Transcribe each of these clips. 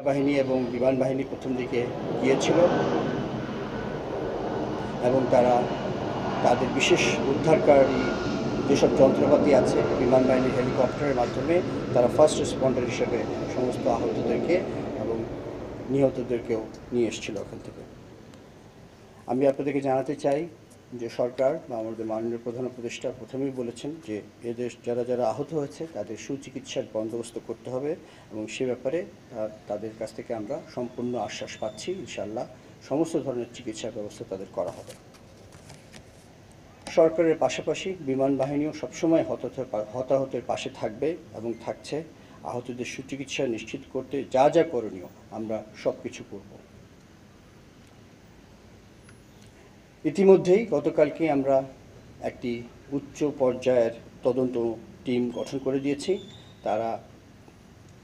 বাহিনী এবং বিমান বাহিনী প্রথম দিকে গিয়েছিল এবং তারা তাদের বিশেষ উদ্ধারকারী যেসব যন্ত্রপাতি আছে বিমান বাহিনীর হেলিকপ্টারের মাধ্যমে তারা ফার্স্ট রেসপন্ডার হিসেবে সমস্ত আহতদেরকে এবং নিহতদেরকেও নিয়ে এসেছিল ওখান থেকে। আমি আপনাদেরকে জানাতে চাই যে সরকার বা আমাদের মাননীয় প্রধান উপদেষ্টা প্রথমেই বলেছেন যে এদের যারা যারা আহত হয়েছে তাদের সুচিকিৎসার বন্দোবস্ত করতে হবে এবং সে ব্যাপারে তাদের কাছ থেকে আমরা সম্পূর্ণ আশ্বাস পাচ্ছি। ইনশাআল্লাহ সমস্ত ধরনের চিকিৎসা ব্যবস্থা তাদের করা হবে। সরকারের পাশাপাশি বিমান বাহিনীও সবসময় হতাহতের পাশে থাকবে এবং থাকছে। আহতদের সুচিকিৎসা নিশ্চিত করতে যা যা করণীয় আমরা সব কিছু করব। ইতিমধ্যেই গতকালকে আমরা একটি উচ্চ পর্যায়ের তদন্ত টিম গঠন করে দিয়েছি। তারা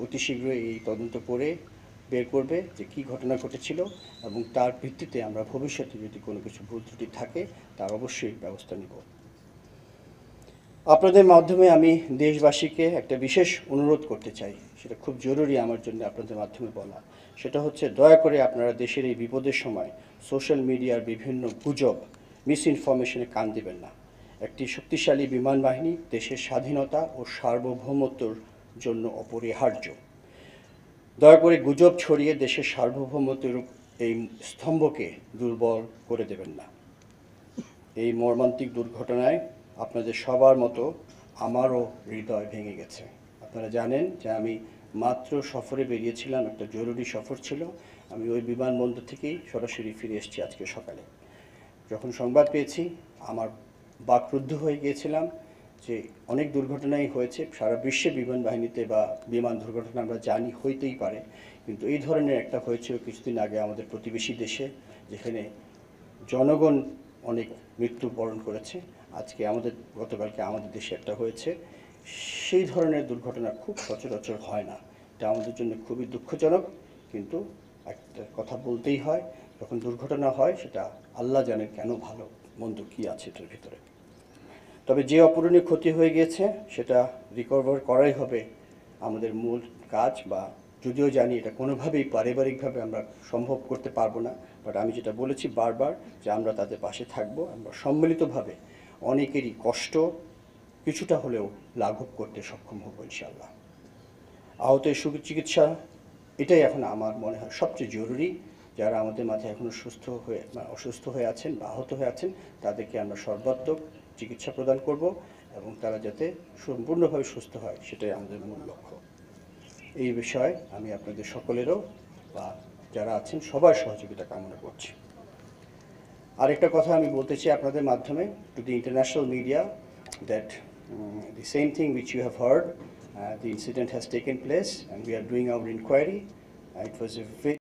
অতি শীঘ্রই এই তদন্ত করে বের করবে যে কী ঘটনা ঘটেছিল এবং তার ভিত্তিতে আমরা ভবিষ্যতে যদি কোনো কিছু ভুল ত্রুটি থাকে তার অবশ্যই ব্যবস্থা নেব। আপনাদের মাধ্যমে আমি দেশবাসীকে একটা বিশেষ অনুরোধ করতে চাই, সেটা খুব জরুরি আমার জন্য আপনাদের মাধ্যমে বলা। সেটা হচ্ছে দয়া করে আপনারা দেশের এই বিপদের সময় সোশ্যাল মিডিয়ার বিভিন্ন গুজব মিসইনফরমেশনে কান দেবেন না। একটি শক্তিশালী বিমান বাহিনী দেশের স্বাধীনতা ও সার্বভৌমত্বর জন্য অপরিহার্য। দয়া করে গুজব ছড়িয়ে দেশের সার্বভৌমত্বের এই স্তম্ভকে দুর্বল করে দেবেন না। এই মর্মান্তিক দুর্ঘটনায় আপনাদের সবার মতো আমারও হৃদয় ভেঙে গেছে। আপনারা জানেন যে আমি মাত্র সফরে বেরিয়েছিলাম, একটা জরুরি সফর ছিল। আমি ওই বিমানবন্দর থেকেই সরাসরি ফিরে এসেছি আজকে সকালে। যখন সংবাদ পেয়েছি আমার বাকরুদ্ধ হয়ে গিয়েছিলাম যে অনেক দুর্ঘটনাই হয়েছে সারা বিশ্বে বিমান বাহিনীতে বা বিমান দুর্ঘটনা আমরা জানি হইতেই পারে, কিন্তু এই ধরনের একটা হয়েছিল কিছুদিন আগে আমাদের প্রতিবেশী দেশে, যেখানে জনগণ অনেক মৃত্যুবরণ করেছে। আজকে গতকালকে আমাদের দেশে একটা হয়েছে। সেই ধরনের দুর্ঘটনা খুব সচরাচর হয় না। এটা আমাদের জন্য খুবই দুঃখজনক, কিন্তু একটা কথা বলতেই হয়, যখন দুর্ঘটনা হয় সেটা আল্লাহ জানেন কেন, ভালো মন্দ কী আছে এটার ভিতরে। তবে যে অপূরণীয় ক্ষতি হয়ে গিয়েছে সেটা রিকভার করাই হবে আমাদের মূল কাজ। বা যদিও জানি এটা কোনোভাবেই পারিবারিকভাবে আমরা সম্ভব করতে পারবো না, বাট আমি যেটা বলেছি বারবার যে আমরা তাদের পাশে থাকবো। আমরা সম্মিলিতভাবে অনেকেরই কষ্ট কিছুটা হলেও লাঘব করতে সক্ষম হব ইনশাআল্লাহ। আহতের সুচিকিৎসা এটাই এখন আমার মনে হয় সবচেয়ে জরুরি। যারা আমাদের মাঝে এখনও অসুস্থ হয়ে আছেন বা আহত হয়ে আছেন তাদেরকে আমরা সর্বাত্মক চিকিৎসা প্রদান করব এবং তারা যাতে সম্পূর্ণভাবে সুস্থ হয় সেটাই আমাদের মূল লক্ষ্য। এই বিষয়ে আমি আপনাদের সকলেরও বা যারা আছেন সবার সহযোগিতা কামনা করছি। আরেকটা কথা আমি বলতে চাই আপনাদের মাধ্যমে to the international media that the same thing which you have heard, the incident has taken place and we are doing our inquiry. It was a very